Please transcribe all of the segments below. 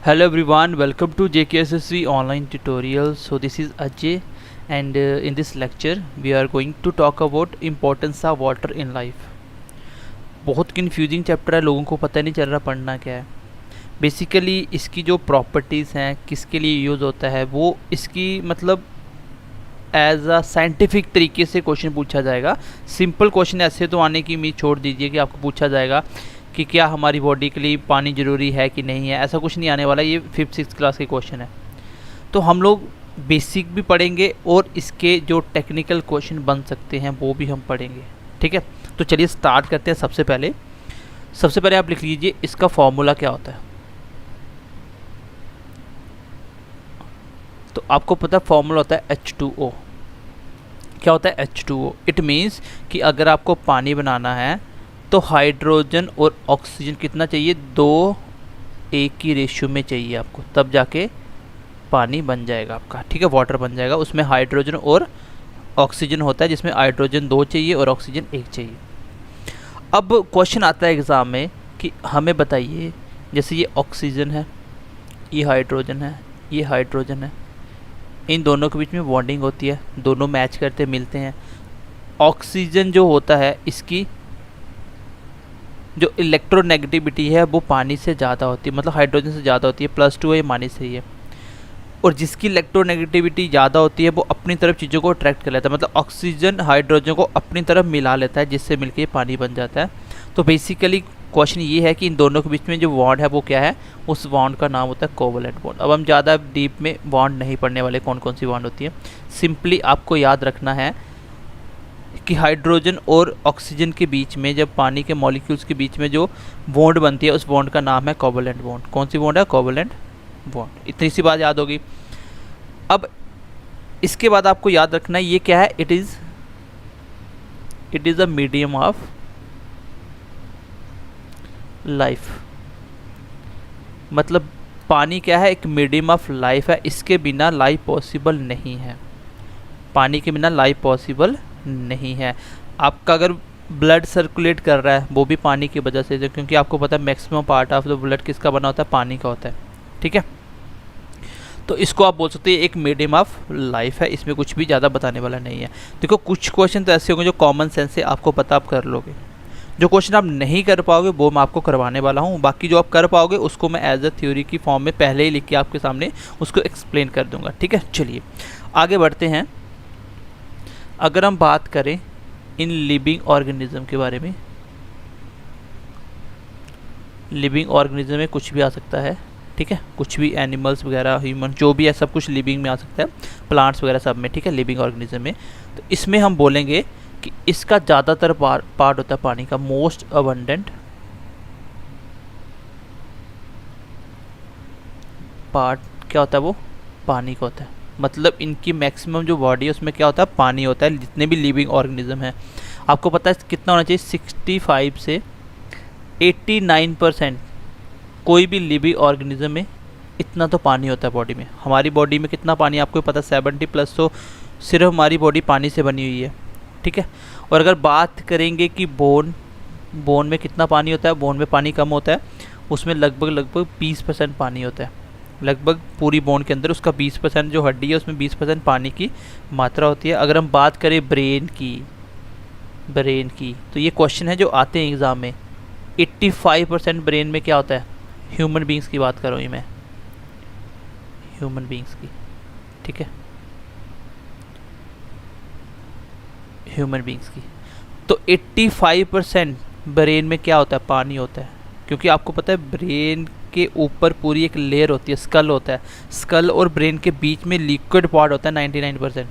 Hello everyone, welcome to JKSSV online tutorial. So this is Ajay and in this lecture we are going to talk about importance of water in life. बहुत confusing chapter है, लोगों को पता नहीं चल रहा पढ़ना क्या है. बेसिकली इसकी जो प्रॉपर्टीज़ हैं, किसके लिए यूज़ होता है, वो इसकी मतलब एज अ साइंटिफिक तरीके से क्वेश्चन पूछा जाएगा. सिंपल क्वेश्चन ऐसे तो आने की उम्मीद छोड़ दीजिए कि आपको पूछा जाएगा कि क्या हमारी बॉडी के लिए पानी ज़रूरी है कि नहीं है. ऐसा कुछ नहीं आने वाला. ये 5th-6th क्लास के क्वेश्चन है. तो हम लोग बेसिक भी पढ़ेंगे और इसके जो टेक्निकल क्वेश्चन बन सकते हैं वो भी हम पढ़ेंगे. ठीक है, तो चलिए स्टार्ट करते हैं. सबसे पहले आप लिख लीजिए इसका फॉर्मूला क्या होता है. तो आपको पता है फॉर्मूला होता है H2O. क्या होता है H2O? इट मीन्स कि अगर आपको पानी बनाना है तो हाइड्रोजन और ऑक्सीजन कितना चाहिए, 2:1 की रेशियो में चाहिए आपको, तब जाके पानी बन जाएगा आपका. ठीक है, वाटर बन जाएगा. उसमें हाइड्रोजन और ऑक्सीजन होता है, जिसमें हाइड्रोजन 2 चाहिए और ऑक्सीजन 1 चाहिए. अब क्वेश्चन आता है एग्ज़ाम में कि हमें बताइए, जैसे ये ऑक्सीजन है, ये हाइड्रोजन है, ये हाइड्रोजन है, इन दोनों के बीच में बॉन्डिंग होती है, दोनों मैच करते मिलते हैं. ऑक्सीजन जो होता है इसकी जो इलेक्ट्रोनेगेटिविटी है वो पानी से ज़्यादा होती है, मतलब हाइड्रोजन से ज़्यादा होती है. +2 है, -3 है. और जिसकी इलेक्ट्रोनेगेटिविटी ज़्यादा होती है वो अपनी तरफ चीज़ों को अट्रैक्ट कर लेता है, मतलब ऑक्सीजन हाइड्रोजन को अपनी तरफ मिला लेता है, जिससे मिलकर पानी बन जाता है. तो बेसिकली क्वेश्चन ये है कि इन दोनों के बीच में जो बॉन्ड है वो क्या है, उस बॉन्ड का नाम होता है कोवलेंट बॉन्ड. अब हम ज़्यादा डीप में बॉन्ड नहीं पढ़ने वाले, कौन कौन सी बॉन्ड होती है. सिंपली आपको याद रखना है कि हाइड्रोजन और ऑक्सीजन के बीच में, जब पानी के मॉलिक्यूल्स के बीच में जो बॉन्ड बनती है, उस बॉन्ड का नाम है कोवलेंट बॉन्ड. कौन सी बॉन्ड है? Covalent bond. इतनी सी बात याद होगी. अब इसके बाद आपको याद रखना है ये क्या है, it is a medium of life. मतलब पानी क्या है, एक मीडियम ऑफ लाइफ है. इसके बिना लाइफ पॉसिबल नहीं है. पानी के बिना लाइफ पॉसिबल नहीं है. आपका अगर ब्लड सर्कुलेट कर रहा है वो भी पानी की वजह से, क्योंकि आपको पता है maximum part of the blood किसका बना होता है, पानी का होता है. ठीक है, तो इसको आप बोल सकते हैं एक मीडियम ऑफ लाइफ है. इसमें कुछ भी ज़्यादा बताने वाला नहीं है. देखो कुछ क्वेश्चन तो ऐसे होंगे जो कॉमन सेंस से आपको पता, आप कर लोगे. जो क्वेश्चन आप नहीं कर पाओगे वो मैं आपको करवाने वाला हूँ. बाकी जो आप कर पाओगे उसको मैं एज अ थ्योरी की फॉर्म में पहले ही लिख के आपके सामने उसको एक्सप्लेन कर दूंगा. ठीक है, चलिए आगे बढ़ते हैं. अगर हम बात करें इन लिविंग ऑर्गेनिज्म के बारे में, लिविंग ऑर्गेनिज्म में कुछ भी आ सकता है. ठीक है, कुछ भी, एनिमल्स वगैरह, ह्यूमन, जो भी है सब कुछ लिविंग में आ सकता है, प्लांट्स वगैरह सब में. ठीक है, लिविंग ऑर्गेनिज्म में. तो इसमें हम बोलेंगे कि इसका ज़्यादातर पार्ट होता है पानी का. मोस्ट अबंडेंट पार्ट क्या होता है, वो पानी का होता है. मतलब इनकी मैक्सिमम जो बॉडी है उसमें क्या होता है, पानी होता है. जितने भी लिविंग ऑर्गेनिज्म हैं, आपको पता है कितना होना चाहिए, 65 से 89% कोई भी लिविंग ऑर्गेनिज्म में इतना तो पानी होता है बॉडी में. हमारी बॉडी में कितना पानी आपको पता है, 70+. तो सिर्फ हमारी बॉडी पानी से बनी हुई है. ठीक है, और अगर बात करेंगे कि बोन में कितना पानी होता है, बोन में पानी कम होता है. उसमें लगभग 20% पानी होता है. लगभग पूरी बोन के अंदर उसका 20% जो हड्डी है उसमें 20% पानी की मात्रा होती है. अगर हम बात करें ब्रेन की, तो ये क्वेश्चन है जो आते हैं एग्ज़ाम में. 85% ब्रेन में क्या होता है, ह्यूमन बींग्स की बात कर रहा हूँ मैं, ह्यूमन बींग्स की. ठीक है, ह्यूमन बींग्स की. तो 85% ब्रेन में क्या होता है, पानी होता है. क्योंकि आपको पता है ब्रेन के ऊपर पूरी एक लेयर होती है, स्कल होता है. स्कल और ब्रेन के बीच में लिक्विड पार्ट होता है 99%.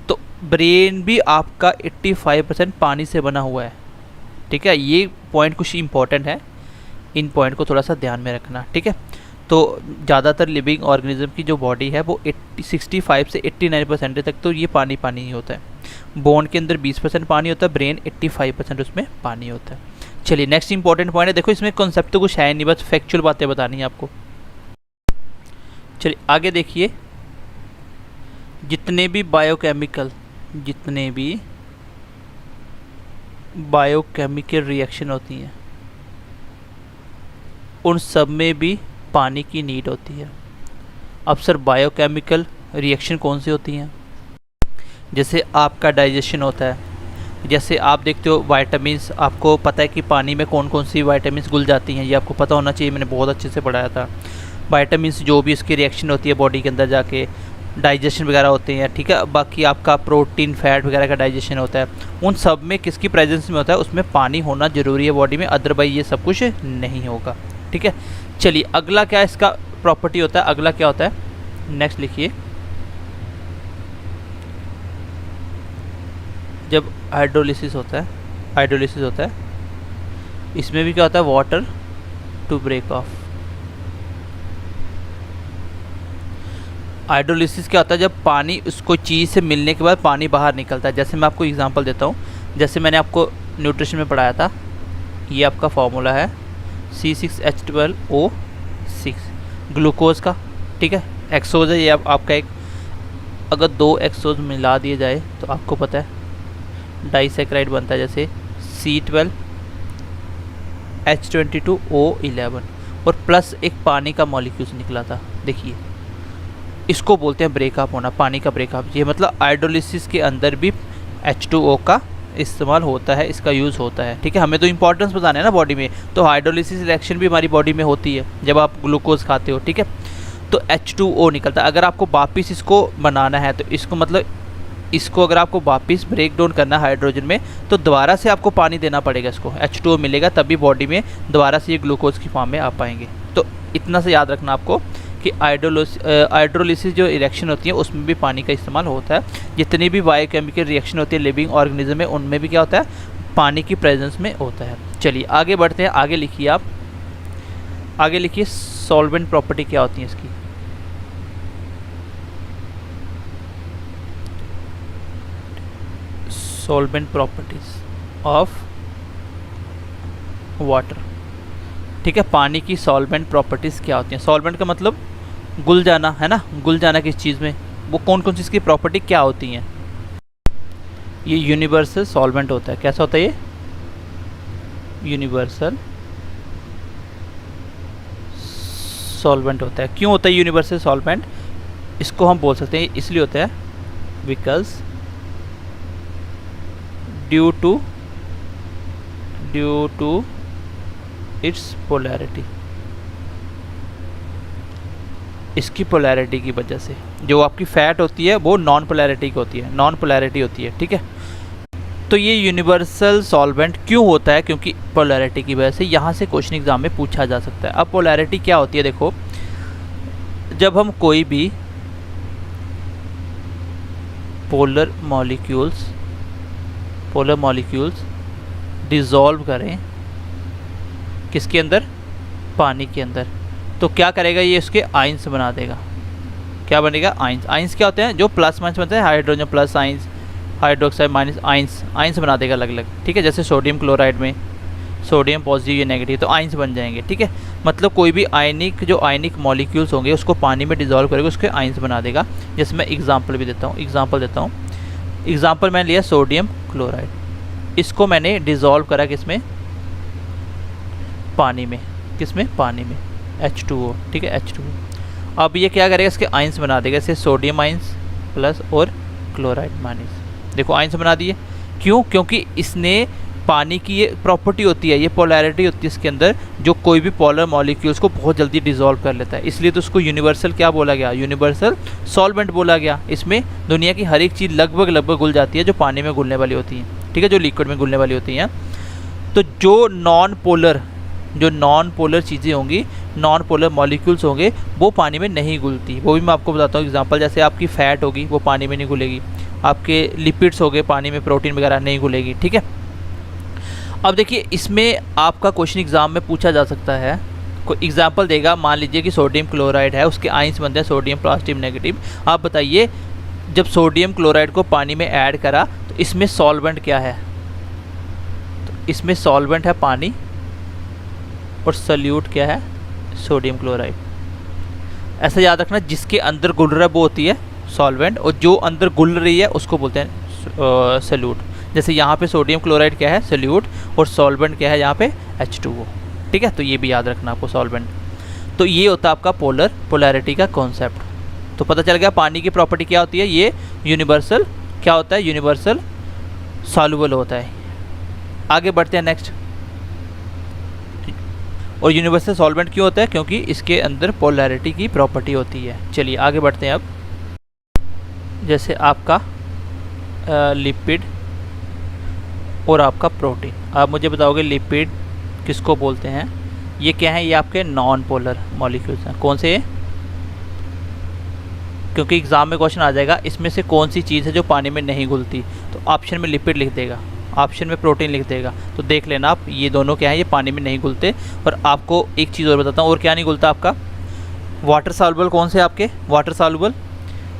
तो ब्रेन भी आपका 85% पानी से बना हुआ है. ठीक है, ये पॉइंट कुछ इंपॉर्टेंट है, इन पॉइंट को थोड़ा सा ध्यान में रखना. ठीक है, तो ज़्यादातर लिविंग ऑर्गेनिज्म की जो बॉडी है वो 65 से 89% तक तो ये पानी ही होता है. बोन के अंदर 20% पानी होता है, ब्रेन 85% उसमें पानी होता है. चलिए नेक्स्ट इंपॉर्टेंट पॉइंट है. देखो इसमें कॉन्सेप्ट तो कुछ है नहीं, बस फैक्चुअल बातें बतानी है आपको. चलिए आगे देखिए. जितने भी बायोकेमिकल रिएक्शन होती हैं उन सब में भी पानी की नीड होती है। अब सर बायोकेमिकल रिएक्शन कौन सी होती हैं? जैसे आपका डाइजेशन होता है, जैसे आप देखते हो वाइटामिन्स, आपको पता है कि पानी में कौन कौन सी वाइटामिन्स घुल जाती हैं, ये आपको पता होना चाहिए, मैंने बहुत अच्छे से पढ़ाया था। वाइटामिन्स जो भी उसकी रिएक्शन होती है बॉडी के अंदर जाके डाइजेशन वगैरह होते हैं, ठीक है। बाकी आपका प्रोटीन फैट वगैरह का डाइजेशन होता है, उन सब में किसकी प्रेजेंस में होता है? उसमें पानी होना ज़रूरी है बॉडी में, अदरवाइज ये सब कुछ नहीं होगा, ठीक है। चलिए अगला क्या इसका प्रॉपर्टी होता है, अगला क्या होता है, नेक्स्ट लिखिए। जब हाइड्रोलिसिस होता है, इसमें भी क्या होता है? Water to break off. Hydrolysis क्या होता है? जब पानी उसको चीज़ से मिलने के बाद पानी बाहर निकलता है। जैसे मैं आपको एग्जांपल देता हूँ, जैसे मैंने आपको न्यूट्रिशन में पढ़ाया था, ये आपका फॉर्मूला है C6H12O6 ग्लूकोज का, ठीक है। एक्सोज है ये आपका एक, अगर 2 एक्सोज मिला दिए जाए तो आपको पता है डाइसैकेराइड बनता है, जैसे C12H22O11 और प्लस एक पानी का मॉलिक्यूल निकला था। देखिए इसको बोलते हैं ब्रेकअप होना, पानी का ब्रेकअप। ये मतलब हाइड्रोलिसिस के अंदर भी H2O का इस्तेमाल होता है, इसका यूज़ होता है, ठीक है। हमें तो इंपॉर्टेंस बताना है ना बॉडी में, तो हाइड्रोलिसिस रिएक्शन भी हमारी बॉडी में होती है जब आप ग्लूकोज खाते हो, ठीक है। तो H2O निकलता है। अगर आपको वापिस इसको बनाना है तो इसको मतलब इसको अगर आपको वापस ब्रेक डाउन करना है हाइड्रोजन में, तो दोबारा से आपको पानी देना पड़ेगा, इसको H2O मिलेगा, तभी बॉडी में दोबारा से ये ग्लूकोज की फॉर्म में आ पाएंगे। तो इतना से याद रखना आपको कि हाइड्रोलिसिस जो रिएक्शन होती है उसमें भी पानी का इस्तेमाल होता है। जितनी भी बायोकेमिकल रिएक्शन होती है लिविंग ऑर्गेनिज्म में, उनमें भी क्या होता है? पानी की प्रेजेंस में होता है। चलिए आगे बढ़ते हैं, आगे लिखिए आप, आगे लिखिए सॉल्वेंट प्रॉपर्टी क्या होती है इसकी। सॉल्वेंट प्रॉपर्टीज ऑफ वाटर, ठीक है। पानी की सॉल्वेंट प्रॉपर्टीज़ क्या होती हैं? सॉल्वेंट का मतलब घुल जाना, है ना, घुल जाना किस चीज़ में, वो कौन कौन सी इसकी प्रॉपर्टी क्या होती हैं? ये यूनिवर्सल सॉल्वेंट होता है। कैसा होता है ये? यूनिवर्सल सॉल्वेंट होता है। क्यों होता है यूनिवर्सल सॉल्वेंट? इसको हम बोल सकते हैं इसलिए होता है because due to its polarity, इसकी पोलैरिटी की वजह से। जो आपकी फैट होती है वो नॉन पोलैरिटी की होती है, नॉन पोलैरिटी होती है, ठीक है। तो ये यूनिवर्सल सॉल्वेंट क्यों होता है? क्योंकि पोलैरिटी की वजह से। यहाँ से क्वेश्चन एग्जाम में पूछा जा सकता है। अब पोलैरिटी क्या होती है? देखो, जब हम कोई भी पोलर मॉलिक्यूल्स डिज़ोल्व करें किसके अंदर? पानी के अंदर, तो क्या करेगा? ये इसके आयंस बना देगा। क्या बनेगा? आयंस। आयंस क्या होते हैं? जो प्लस माइनस बनते हैं, hydrogen plus ions, hydroxide minus ions बना देगा अलग अलग, ठीक है। जैसे सोडियम क्लोराइड में सोडियम पॉजिटिव या नेगेटिव, तो आयंस बन जाएंगे, ठीक है। मतलब कोई भी आयनिक मॉलिक्यूल्स होंगे उसको पानी में डिज़ोल्व करेगा, उसके आयंस बना देगा। जैसे मैं एग्जांपल भी देता हूँ, एग्जांपल मैंने लिया सोडियम क्लोराइड, इसको मैंने डिज़ोल्व करा किसमें? पानी में। किसमें? पानी में, H2O, ठीक है, H2O। अब ये क्या करेगा? इसके आयंस बना देगा, जैसे सोडियम आयंस प्लस और क्लोराइड माइनस। देखो आयंस बना दिए। क्यों? क्योंकि इसने पानी की ये प्रॉपर्टी होती है, ये पोलैरिटी होती है इसके अंदर, जो कोई भी पोलर मॉलिक्यूल्स को बहुत जल्दी डिसॉल्व कर लेता है, इसलिए तो उसको यूनिवर्सल क्या बोला गया? यूनिवर्सल सॉल्वेंट बोला गया। इसमें दुनिया की हर एक चीज़ लगभग घुल जाती है जो पानी में घुलने वाली होती है, ठीक है, जो लिक्विड में घुलने वाली होती हैं। तो जो नॉन पोलर चीज़ें होंगी, नॉन पोलर मॉलिक्यूल्स होंगे, वो पानी में नहीं घुलती। वो भी मैं आपको बताता हूँ एग्जांपल, जैसे आपकी फ़ैट होगी वो पानी में नहीं घुलेगी, आपके लिपिड्स हो गए पानी में, प्रोटीन वगैरह नहीं घुलेगी, ठीक है। अब देखिए इसमें आपका क्वेश्चन एग्जाम में पूछा जा सकता है, कोई एग्जांपल देगा, मान लीजिए कि सोडियम क्लोराइड है, उसके आयंस बनते हैं सोडियम पॉजिटिव नेगेटिव। आप बताइए जब सोडियम क्लोराइड को पानी में ऐड करा तो इसमें सॉल्वेंट क्या है? तो इसमें सॉल्वेंट है पानी और सल्यूट क्या है? Sodium chloride. ऐसा याद रखना, जिसके अंदर घुल रहा है वो होती है सॉल्वेंट, और जो अंदर घुल रही है उसको बोलते हैं सल्यूट। जैसे यहाँ पे सोडियम क्लोराइड क्या है? सल्यूट, और सॉल्वेंट क्या है यहाँ पे? H2O, ठीक है। तो ये भी याद रखना आपको सॉल्वेंट। तो ये होता है आपका पोलैरिटी का कॉन्सेप्ट। तो पता चल गया पानी की प्रॉपर्टी क्या होती है, ये यूनिवर्सल क्या होता है, यूनिवर्सल सॉल्युबल होता है। आगे बढ़ते हैं नेक्स्ट। और यूनिवर्सल सॉल्वेंट क्यों होता है, क्योंकि इसके अंदर पोलैरिटी की प्रॉपर्टी होती है। चलिए आगे बढ़ते हैं अब। जैसे आपका लिपिड और आपका प्रोटीन, आप मुझे बताओगे लिपिड किसको बोलते हैं। ये क्या है, ये आपके नॉन पोलर मॉलिक्यूल्स हैं। कौन से, क्योंकि एग्ज़ाम में क्वेश्चन आ जाएगा इसमें से कौन सी चीज़ है जो पानी में नहीं घुलती, तो ऑप्शन में लिपिड लिख देगा, ऑप्शन में प्रोटीन लिख देगा। तो देख लेना आप, ये दोनों क्या है, ये पानी में नहीं घुलते। और आपको एक चीज़ और बताता हूँ, और क्या नहीं घुलता आपका, वाटर सॉल्युबल कौन से आपके, वाटर सॉल्युबल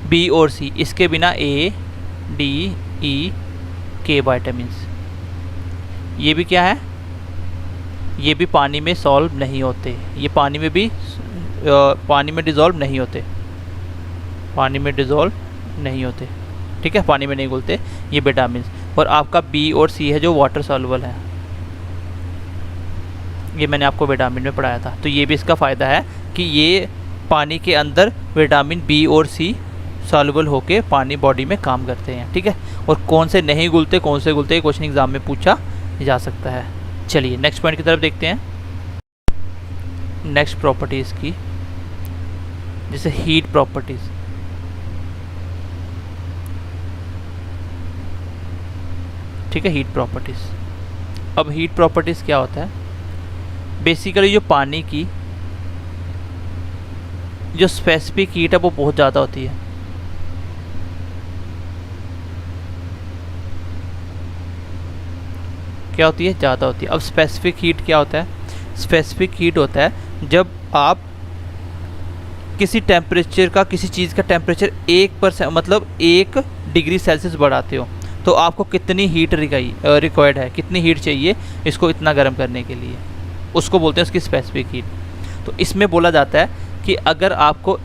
बी और सी, इसके बिना ए डी ई के वाइटामिन्स, ये भी क्या है, ये भी पानी में सॉल्व नहीं होते, ये पानी में भी पानी में डिज़ोल्व नहीं होते, पानी में डिज़ोल्व नहीं होते, ठीक है, पानी में नहीं घुलते ये विटामिन्स। और आपका बी और सी है जो वाटर सॉल्युबल है, ये मैंने आपको विटामिन में पढ़ाया था। तो ये भी इसका फ़ायदा है कि ये पानी के अंदर विटामिन बी और सी सॉल्युबल होके पानी बॉडी में काम करते हैं, ठीक है। और कौन से नहीं घुलते, कौन से घुलते, क्वेश्चन एग्जाम में पूछा जा सकता है। चलिए नेक्स्ट पॉइंट की तरफ देखते हैं। नेक्स्ट प्रॉपर्टीज़ की, जैसे हीट प्रॉपर्टीज़। ठीक है, हीट प्रॉपर्टीज़। अब हीट प्रॉपर्टीज़ क्या होता है, बेसिकली जो पानी की जो स्पेसिफिक हीट है वो बहुत ज़्यादा होती है। क्या होती है, ज़्यादा होती है। अब स्पेसिफिक हीट क्या होता है, स्पेसिफिक हीट होता है जब आप किसी टेम्परेचर का, किसी चीज़ का टेम्परेचर 1% मतलब 1 डिग्री सेल्सियस बढ़ाते हो, तो आपको कितनी हीट रिक्वायर्ड है, कितनी हीट चाहिए इसको इतना गर्म करने के लिए, उसको बोलते हैं उसकी स्पेसिफिक हीट। तो इसमें बोला जाता है कि अगर आपको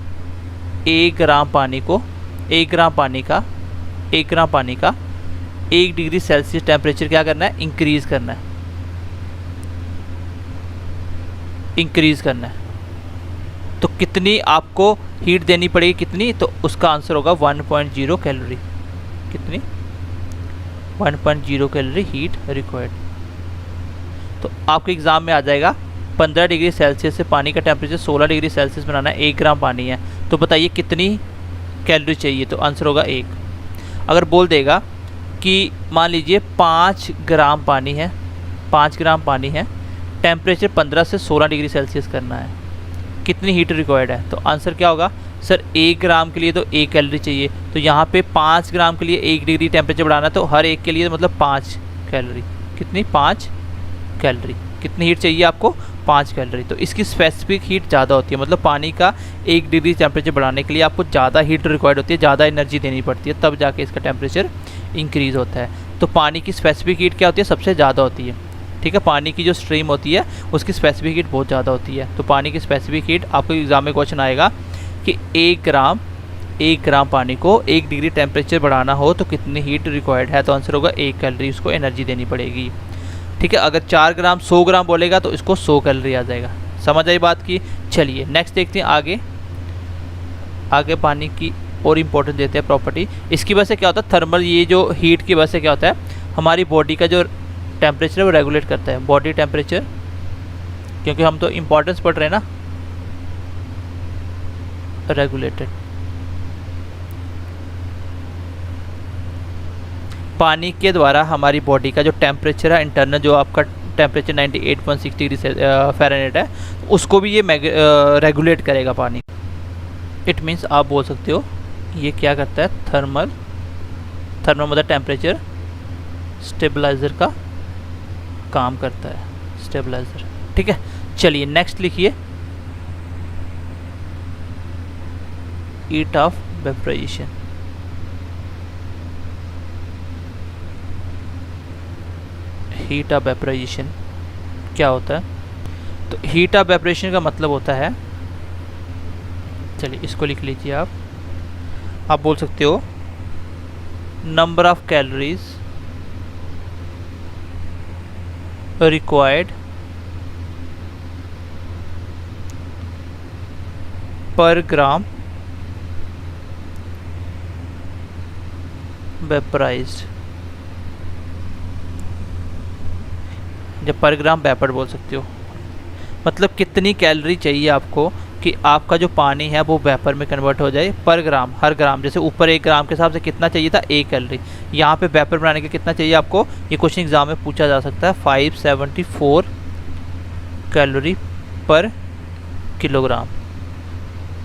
1 ग्राम पानी को, 1 ग्राम पानी का 1 डिग्री सेल्सियस टेम्परेचर क्या करना है, इंक्रीज़ करना है, तो कितनी आपको हीट देनी पड़ेगी, कितनी, तो उसका आंसर होगा 1.0 कैलोरी। कितनी, 1.0 कैलोरी हीट रिक्वायर्ड। तो आपके एग्ज़ाम में आ जाएगा 15 डिग्री सेल्सियस से पानी का टेम्परेचर 16 डिग्री सेल्सियस बनाना है, 1 ग्राम पानी है, तो बताइए कितनी कैलोरी चाहिए, तो आंसर होगा 1। अगर बोल देगा कि मान लीजिए 5 ग्राम पानी है, 5 ग्राम पानी है, टेम्परेचर 15 से 16 डिग्री सेल्सियस करना है, कितनी हीट रिक्वायर्ड है, तो आंसर क्या होगा, सर 1 ग्राम के लिए तो 1 कैलोरी चाहिए, तो यहाँ पे 5 ग्राम के लिए 1 डिग्री टेम्परेचर बढ़ाना है, तो हर एक के लिए मतलब 5 कैलोरी। कितनी, 5 कैलोरी। कितनी हीट चाहिए आपको, 5 कैलोरी। तो इसकी स्पेसिफिक हीट ज़्यादा होती है, मतलब पानी का 1 डिग्री टेम्परेचर बढ़ाने के लिए आपको ज़्यादा हीट रिक्वायर्ड होती है, ज़्यादा एनर्जी देनी पड़ती है, तब जाके इसका टेम्परेचर इंक्रीज़ होता है। तो पानी की स्पेसिफिक हीट क्या होती है, सबसे ज़्यादा होती है, ठीक है। पानी की जो स्ट्रीम होती है उसकी स्पेसिफिक हीट बहुत ज़्यादा होती है। तो पानी की स्पेसिफिक हीट आपको एग्जाम में क्वेश्चन आएगा कि 1 ग्राम पानी को 1 डिग्री टेम्परेचर बढ़ाना हो तो कितनी हीट रिक्वायर्ड है, तो आंसर होगा 1 कैलोरी, उसको एनर्जी देनी पड़ेगी, ठीक है। अगर 4 ग्राम 100 ग्राम बोलेगा तो इसको 100 कैलोरी आ जाएगा। समझ आई बात की। चलिए नेक्स्ट देखते हैं आगे पानी की और इम्पोर्टेंस देते हैं प्रॉपर्टी। इसकी वजह से क्या होता है, थर्मल, ये जो हीट की वजह से क्या होता है, हमारी बॉडी का जो टेम्परेचर है वो रेगुलेट करता है, बॉडी टेम्परेचर, क्योंकि हम तो इम्पोर्टेंस पढ़ रहे हैं ना, रेगुलेटेड। पानी के द्वारा हमारी बॉडी का जो टेम्परेचर है इंटरनल, जो आपका टेम्परेचर 98.6 डिग्री फ़ारेनहाइट है, उसको भी ये रेगुलेट करेगा पानी। इट मीन्स आप बोल सकते हो ये क्या करता है, थर्मल मतलब टेम्परेचर स्टेबलाइज़र का काम करता है, स्टेबलाइज़र, ठीक है। चलिए नेक्स्ट लिखिए, heat of vaporisation. Heat of vaporisation क्या होता है, तो हीट ऑफ वेपराइजेशन का मतलब होता है, चलिए इसको लिख लीजिए आप बोल सकते हो नंबर ऑफ कैलोरीज required पर ग्राम वेपराइज्ड, जब पर ग्राम वेपर बोल सकते हो, मतलब कितनी कैलोरी चाहिए आपको कि आपका जो पानी है वो वेपर में कन्वर्ट हो जाए पर ग्राम, हर ग्राम। जैसे ऊपर 1 ग्राम के हिसाब से कितना चाहिए था 1 कैलोरी, यहाँ पे वेपर बनाने के कितना चाहिए आपको, ये क्वेश्चन एग्जाम में पूछा जा सकता है। 574 कैलोरी पर किलोग्राम,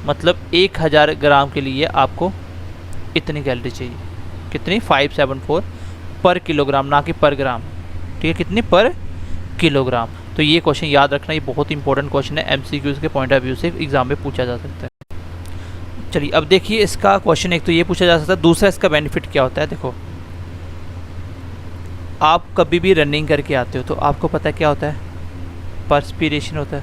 मतलब 1000 ग्राम के लिए आपको इतनी कैलोरी चाहिए। कितनी? 574 पर किलोग्राम, ना कि पर ग्राम। ठीक है, कितनी? पर किलोग्राम। तो ये क्वेश्चन याद रखना, ये बहुत इंपॉर्टेंट क्वेश्चन है, एमसीक्यूज के पॉइंट ऑफ व्यू से एग्जाम में पूछा जा सकता है। चलिए अब देखिए इसका क्वेश्चन, एक तो ये पूछा जा सकता है, दूसरा इसका बेनिफिट क्या होता है। देखो, आप कभी भी रनिंग करके आते हो तो आपको पता है क्या होता है, पर्सपीरेशन होता है।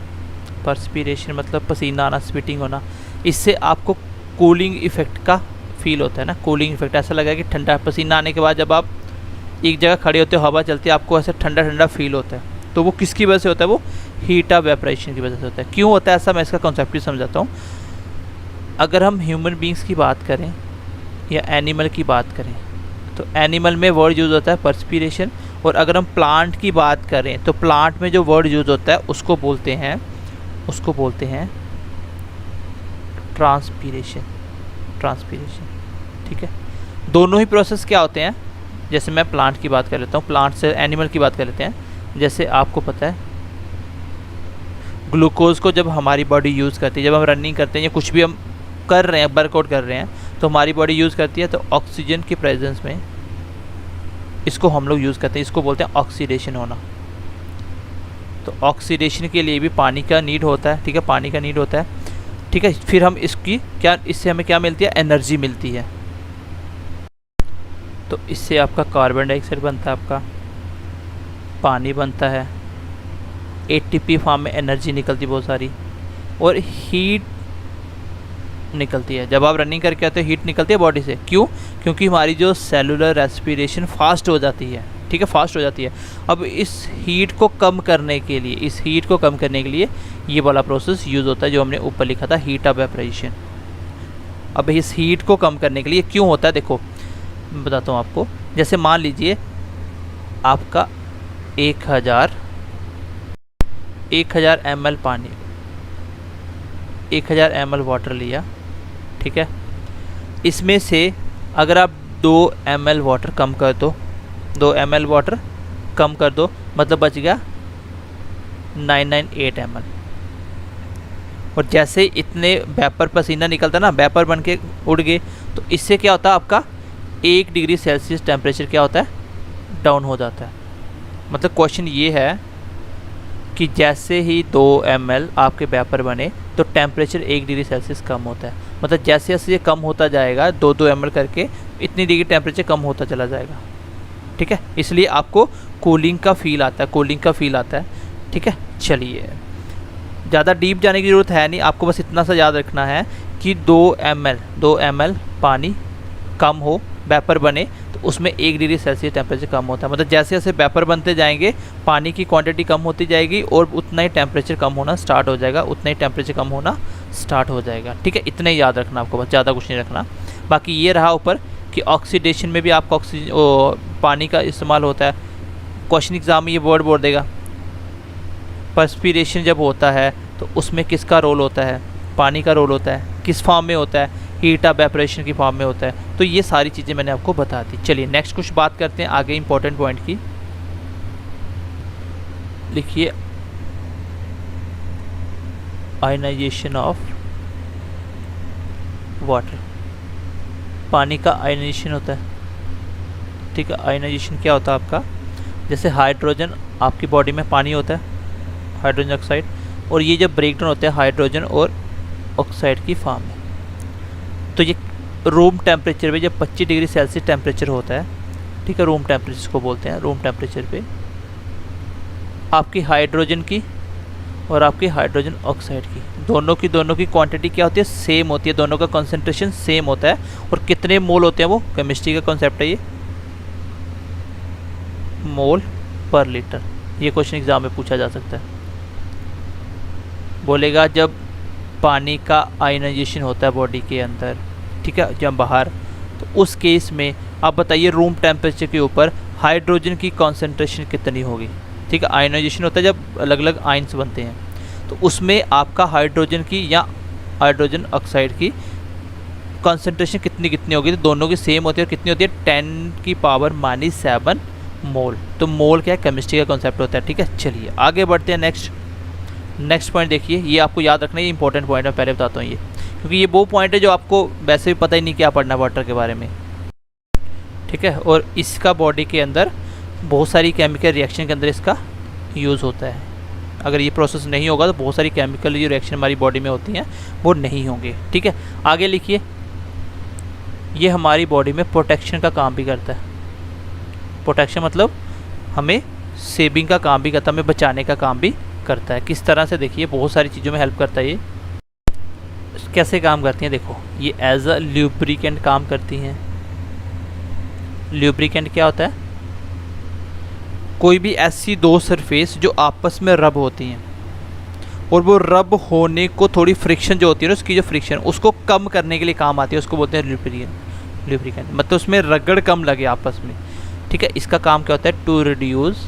पर्सपीरेशन मतलब पसीना आना, स्वेटिंग होना। इससे आपको कूलिंग इफेक्ट का फील होता है ना, कूलिंग इफेक्ट। ऐसा लगा कि ठंडा पसीना आने के बाद जब आप एक जगह खड़े होते हो, हवा चलती है, आपको ऐसा ठंडा ठंडा फील होता है। तो वो किसकी वजह से होता है? वो हीट ऑफ वेपराइजेशन की वजह से होता है। क्यों होता है ऐसा, मैं इसका कॉन्सेप्ट भी समझाता हूँ। अगर हम ह्यूमन बींग्स की बात करें या एनिमल की बात करें तो एनिमल में वर्ड यूज़ होता है पर्सपीरेशन, और अगर हम प्लांट की बात करें तो प्लांट में जो वर्ड यूज़ होता है उसको बोलते हैं ट्रांसपीरेशन। ट्रांसपीरेशन, ठीक है। दोनों ही प्रोसेस क्या होते हैं, जैसे मैं प्लांट की बात कर लेता हूँ, प्लांट से एनिमल की बात कर लेते हैं। जैसे आपको पता है ग्लूकोज को जब हमारी बॉडी यूज़ करती है, जब हम रनिंग करते हैं या कुछ भी हम कर रहे हैं, वर्कआउट कर रहे हैं, तो हमारी बॉडी यूज़ करती है। तो ऑक्सीजन की प्रेजेंस में इसको हम लोग यूज़ करते हैं, इसको बोलते हैं ऑक्सीडेशन होना। तो ऑक्सीडेशन के लिए भी पानी का नीड होता है, ठीक है, पानी का नीड होता है, ठीक है। फिर हम इससे हमें क्या मिलती है? एनर्जी मिलती है। तो इससे आपका कार्बन डाइऑक्साइड बनता है, आपका पानी बनता है, एटीपी फॉर्म में एनर्जी निकलती है बहुत सारी, और हीट निकलती है। जब आप रनिंग करके आते हो हीट निकलती है बॉडी से। क्यों? क्योंकि हमारी जो सेलुलर रेस्पिरेशन फास्ट हो जाती है, ठीक है, फास्ट हो जाती है। अब इस हीट को कम करने के लिए ये वाला प्रोसेस यूज़ होता है जो हमने ऊपर लिखा था, हीट ऑफ वेपराइजेशन। अब इस हीट को कम करने के लिए क्यों होता है, देखो मैं बताता हूँ आपको। जैसे मान लीजिए आपका 1000 ml पानी, 1000 ml वाटर लिया, ठीक है। इसमें से अगर आप 2 ml वाटर कम कर दो, 2 ml वाटर कम कर दो, मतलब बच गया 998 ml। और जैसे इतने वेपर पसीना निकलता ना, वेपर बन के उड़ गए, तो इससे क्या होता है, आपका 1 डिग्री सेल्सियस टेम्परेचर क्या होता है? डाउन हो जाता है। मतलब क्वेश्चन ये है कि जैसे ही 2 ml आपके वेपर बने तो टेम्परेचर 1 डिग्री सेल्सियस कम होता है। मतलब जैसे जैसे ये कम होता जाएगा, 2-2 ml करके इतनी डिग्री टेम्परेचर कम होता चला जाएगा, ठीक है। इसलिए आपको कूलिंग का फील आता है, ठीक है। चलिए ज़्यादा डीप जाने की ज़रूरत है नहीं, आपको बस इतना सा याद रखना है कि 2 ml पानी कम हो, वेपर बने, तो उसमें 1 डिग्री सेल्सियस टेम्परेचर कम होता है। मतलब जैसे जैसे वेपर बनते जाएंगे पानी की क्वांटिटी कम होती जाएगी और उतना ही टेम्परेचर कम होना स्टार्ट हो जाएगा, ठीक है। इतना ही याद रखना आपको, बस ज़्यादा कुछ नहीं रखना। बाकी ये रहा ऊपर कि ऑक्सीडेशन में भी आपका पानी का इस्तेमाल होता है। क्वेश्चन एग्जाम में ये वर्ड बोल देगा, पर्सपीरेशन जब होता है तो उसमें किसका रोल होता है? पानी का रोल होता है। किस फॉर्म में होता है? हीट ऑफ वेपरेशन की फॉर्म में होता है। तो ये सारी चीज़ें मैंने आपको बता दी। चलिए नेक्स्ट कुछ बात करते हैं आगे इंपॉर्टेंट पॉइंट की। लिखिए आयनाइजेशन ऑफ वाटर। पानी का आयनाइजेशन होता है, ठीक है। आयनाइजेशन क्या होता है आपका? जैसे हाइड्रोजन आपकी बॉडी में पानी होता है, हाइड्रोजन ऑक्साइड, और ये जब ब्रेकडाउन होता है हाइड्रोजन और ऑक्साइड की फॉर्म में, तो ये रूम टेम्परेचर पे जब 25 डिग्री सेल्सियस टेम्परेचर होता है, ठीक है, रूम टेम्परेचर को बोलते हैं, रूम टेम्परेचर पे आपकी हाइड्रोजन की और आपकी हाइड्रोजन ऑक्साइड की दोनों की क्वांटिटी क्या होती है? सेम होती है। दोनों का कंसंट्रेशन सेम होता है। और कितने मोल होते हैं? वो केमिस्ट्री का कॉन्सेप्ट है ये, मोल पर लीटर। ये क्वेश्चन एग्जाम में पूछा जा सकता है। बोलेगा जब पानी का आयनाइजेशन होता है बॉडी के अंदर, ठीक है, जब बाहर, तो उस केस में आप बताइए रूम टेम्परेचर के ऊपर हाइड्रोजन की कॉन्सेंट्रेशन कितनी होगी। ठीक है, आयनाइजेशन होता है जब अलग अलग आयन्स बनते हैं, तो उसमें आपका हाइड्रोजन की या हाइड्रोजन ऑक्साइड की कॉन्सेंट्रेशन कितनी कितनी होगी। तो दोनों की सेम होती है, और कितनी होती है 10⁻⁷ मोल। तो मोल क्या है, केमिस्ट्री का कॉन्सेप्ट होता है। ठीक है, चलिए आगे बढ़ते हैं। नेक्स्ट पॉइंट देखिए, ये आपको याद रखना है, ये इंपॉर्टेंट पॉइंट है, पहले बताता हूँ ये, क्योंकि ये वो पॉइंट है जो आपको वैसे भी पता ही नहीं क्या पढ़ना वाटर के बारे में। ठीक है, और इसका बॉडी के अंदर बहुत सारी केमिकल रिएक्शन के अंदर इसका यूज़ होता है। अगर ये प्रोसेस नहीं होगा तो बहुत सारी केमिकल जो रिएक्शन हमारी बॉडी में होती हैं वो नहीं होंगे। ठीक है, आगे लिखिए, ये हमारी बॉडी में प्रोटेक्शन का काम भी करता है। प्रोटेक्शन मतलब हमें सेविंग का काम भी करता है, हमें बचाने का काम भी करता है। किस तरह से, देखिए बहुत सारी चीज़ों में हेल्प करता है। ये कैसे काम करती हैं, देखो, ये एज अ ल्यूब्रिकेंट काम करती हैं। ल्यूब्रिकेंट क्या होता है, कोई भी ऐसी दो सरफेस जो आपस में रब होती हैं, और वो रब होने को थोड़ी फ्रिक्शन जो होती है ना, उसकी जो फ्रिक्शन उसको कम करने के लिए काम आती है, उसको बोलते हैं ल्यूब्रिकेंट। मतलब उसमें रगड़ कम लगे आपस में। ठीक है, इसका काम क्या होता है, टू रिड्यूस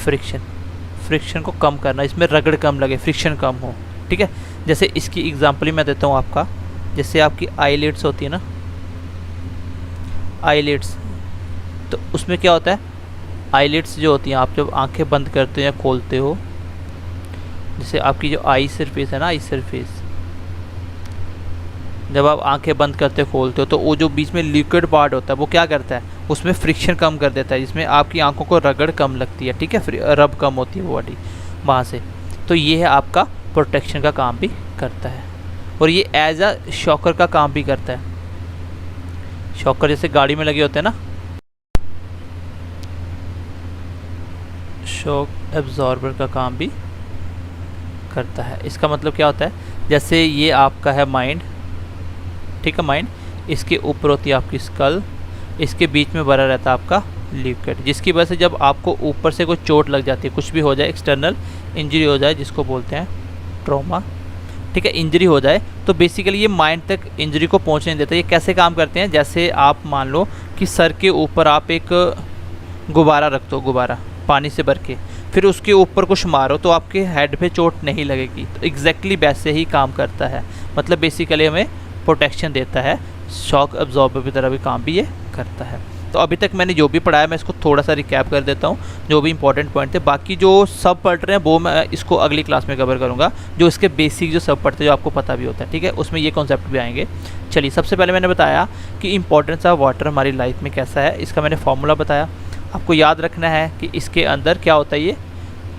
फ्रिक्शन को कम करना, इसमें रगड़ कम लगे, फ्रिक्शन कम हो। ठीक है, जैसे इसकी एग्जांपल ही मैं देता हूँ आपका, जैसे आपकी आईलिड्स होती है ना, आईलिड्स, तो उसमें क्या होता है, आईलिड्स जो होती हैं, आप जब आंखें बंद करते हो या खोलते हो, जैसे आपकी जो आई सरफेस है ना, आई सरफेस, जब आप आंखें बंद करते खोलते हो तो वो जो बीच में लिक्विड पार्ट होता है वो क्या करता है, उसमें फ्रिक्शन कम कर देता है, जिसमें आपकी आंखों को रगड़ कम लगती है। ठीक है, रब कम होती है वो बॉडी वहाँ से। तो ये है आपका प्रोटेक्शन का काम भी करता है, और ये एज अ शॉकर का काम भी करता है। शॉकर जैसे गाड़ी में लगे होते हैं ना, शॉक एब्जॉर्बर का काम भी करता है। इसका मतलब क्या होता है, जैसे ये आपका है माइंड, ठीक है, माइंड, इसके ऊपर होती है आपकी स्कल, इसके बीच में भरा रहता है आपका लिक्विड, जिसकी वजह से जब आपको ऊपर से कोई चोट लग जाती है, कुछ भी हो जाए, एक्सटर्नल इंजरी हो जाए, जिसको बोलते हैं ट्रॉमा, ठीक है, इंजरी हो जाए, तो बेसिकली ये माइंड तक इंजरी को पहुंचने नहीं देता। ये कैसे काम करते हैं, जैसे आप मान लो कि सर के ऊपर आप एक गुब्बारा रख दो, गुब्बारा पानी से भर के, फिर उसके ऊपर कुछ मारो तो आपके हेड पे चोट नहीं लगेगी। तो एग्जैक्टली वैसे ही काम करता है, मतलब बेसिकली हमें प्रोटेक्शन देता है, शॉक एब्जॉर्बर की तरह भी काम भी ये करता है। तो अभी तक मैंने जो भी पढ़ाया मैं इसको थोड़ा सा रिकैप कर देता हूँ, जो भी इंपॉर्टेंट पॉइंट थे। बाकी जो सब पढ़ रहे हैं वो मैं इसको अगली क्लास में कवर करूँगा, जो इसके बेसिक जो सब पढ़ते हैं, जो आपको पता भी होता है। ठीक है, उसमें ये कॉन्सेप्ट भी आएंगे। चलिए, सबसे पहले मैंने बताया कि इंपॉर्टेंस ऑफ वाटर हमारी लाइफ में कैसा है, इसका मैंने फॉर्मूला बताया। आपको याद रखना है कि इसके अंदर क्या होता है, ये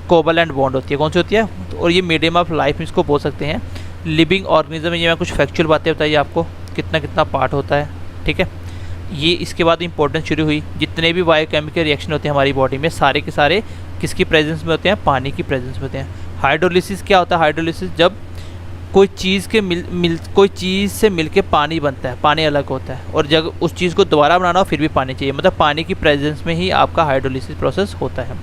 कोवलेंट बॉन्ड होती है। कौन सी होती है, और ये मीडियम ऑफ लाइफ में इसको बोल सकते हैं। लिविंग ऑर्गेनिज्म, ये मैं कुछ फैक्चुअल बातें बताइए आपको, कितना कितना पार्ट होता है। ठीक है, ये इसके बाद इंपॉर्टेंस शुरू हुई, जितने भी बायोकेमिकल रिएक्शन होते हैं हमारी बॉडी में, सारे के सारे किसकी प्रेजेंस में होते हैं, पानी की प्रेजेंस में होते हैं। हाइड्रोलिसिस क्या होता है, हाइड्रोलिसिस जब कोई चीज़ के कोई चीज़ से मिलके पानी बनता है, पानी अलग होता है, और जब उस चीज़ को दोबारा बनाना हो फिर भी पानी चाहिए, मतलब पानी की प्रेजेंस में ही आपका हाइड्रोलिसिस प्रोसेस होता है।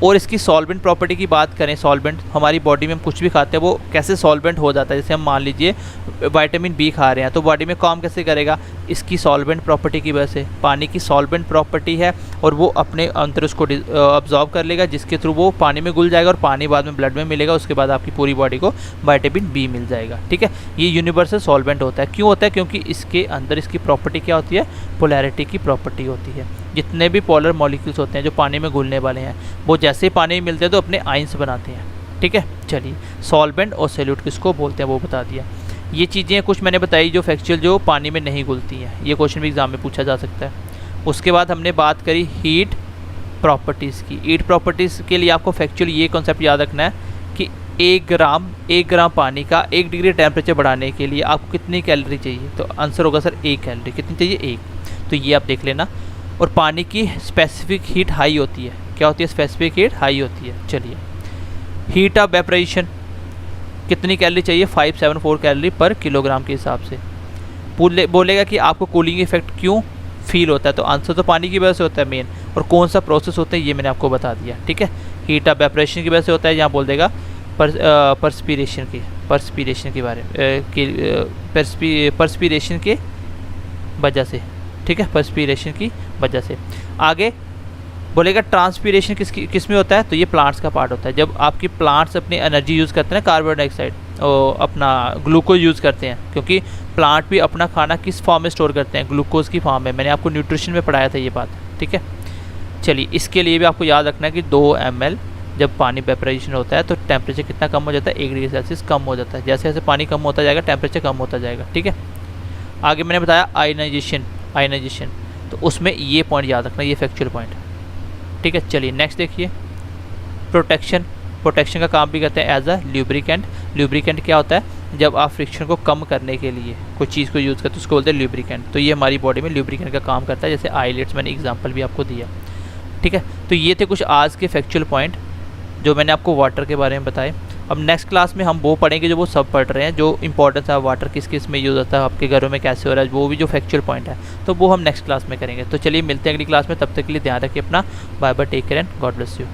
और इसकी सॉल्वेंट प्रॉपर्टी की बात करें, सॉल्वेंट हमारी बॉडी में हम कुछ भी खाते हैं वो कैसे सॉल्वेंट हो जाता है। जैसे हम मान लीजिए विटामिन बी खा रहे हैं तो बॉडी में काम कैसे करेगा, इसकी सॉल्वेंट प्रॉपर्टी की वजह से। पानी की सॉल्वेंट प्रॉपर्टी है और वो अपने अंदर उसको अब्जॉर्ब कर लेगा, जिसके थ्रू वो पानी में घुल जाएगा और पानी बाद में ब्लड में मिलेगा, उसके बाद आपकी पूरी बॉडी को विटामिन बी मिल जाएगा। ठीक है, ये यूनिवर्सल सॉल्वेंट होता है। क्यों होता है, क्योंकि इसके अंदर इसकी प्रॉपर्टी क्या होती है, पोलैरिटी की प्रॉपर्टी होती है। जितने भी पोलर मॉलिक्यूल्स होते हैं जो पानी में घुलने वाले हैं, वो जैसे ही पानी में मिलते हैं तो अपने आयंस बनाते हैं। ठीक है, चलिए, सॉल्वेंट और सॉल्यूट किसको बोलते हैं वो बता दिया। ये चीज़ें कुछ मैंने बताई जो फैक्चुअल जो पानी में नहीं घुलती हैं, ये क्वेश्चन भी एग्जाम में पूछा जा सकता है। उसके बाद हमने बात करी हीट प्रॉपर्टीज़ की। हीट प्रॉपर्टीज़ के लिए आपको फैक्चुअल ये कॉन्सेप्ट याद रखना है कि 1 ग्राम पानी का 1 डिग्री टेम्परेचर बढ़ाने के लिए आपको कितनी कैलोरी चाहिए, तो आंसर होगा सर 1 कैलोरी। कितनी चाहिए, 1। तो ये आप देख लेना। और पानी की स्पेसिफिक हीट हाई होती है। क्या होती है, स्पेसिफिक हीट हाई होती है। चलिए, हीट ऑफ वेपराइजेशन कितनी कैलोरी चाहिए, 574 कैलोरी पर किलोग्राम के हिसाब से। बोलेगा कि आपको कूलिंग इफेक्ट क्यों फील होता है, तो आंसर तो पानी की वजह से होता है मेन, और कौन सा प्रोसेस होता है ये मैंने आपको बता दिया। ठीक है, हीट ऑफ वेपराइजेशन की वजह से होता है, यहाँ बोल देगा परस्पिरेशन के बारे में परस्पिरेशन के वजह से, ठीक है, परस्पिरेशन की वजह से। आगे बोलेगा ट्रांसपीरेशन किस में होता है, तो ये प्लांट्स का पार्ट होता है। जब आपकी प्लांट्स अपनी एनर्जी यूज़ करते हैं ना, कार्बन डाइऑक्साइड और अपना ग्लूकोज यूज़ करते हैं, क्योंकि प्लांट भी अपना खाना किस फॉर्म में स्टोर करते हैं, ग्लूकोज की फॉर्म में। मैंने आपको न्यूट्रिशन में पढ़ाया था ये बात, ठीक है। चलिए, इसके लिए भी आपको याद रखना है कि 2 ml जब पानी वेपराइजेशन होता है तो टेम्परेचर कितना कम हो जाता है, 1 डिग्री सेल्सियस कम हो जाता है। जैसे जैसे पानी कम होता जाएगा टेम्परेचर कम होता जाएगा, ठीक है। आगे मैंने बताया आयनाइजेशन, तो उसमें ये पॉइंट याद रखना, ये फैक्चुअल पॉइंट, ठीक है। चलिए नेक्स्ट देखिए, प्रोटेक्शन का काम भी करते हैं एज अ ल्यूब्रिकेंट क्या होता है, जब आप फ्रिक्शन को कम करने के लिए कोई चीज़ को यूज़ करते हैं उसको बोलते हैं ल्यूब्रिकेंट। तो ये हमारी बॉडी में ल्यूब्रिकेंट का काम करता है, जैसे आईलेट्स मैंने एग्जांपल भी आपको दिया, ठीक है। तो ये थे कुछ आज के फैक्चुअल पॉइंट जो मैंने आपको वाटर के बारे में बताए। अब नेक्स्ट क्लास में हम वो पढ़ेंगे जो वो सब पढ़ रहे हैं, जो इंपॉर्टेंस है वाटर किस किस में यूज़ होता है, आपके घरों में कैसे हो रहा है, वो भी जो फैक्चुअल पॉइंट है, तो वो हम नेक्स्ट क्लास में करेंगे। तो चलिए मिलते हैं अगली क्लास में, तब तक के लिए ध्यान रखिए अपना। Bye bye, take care and God bless you.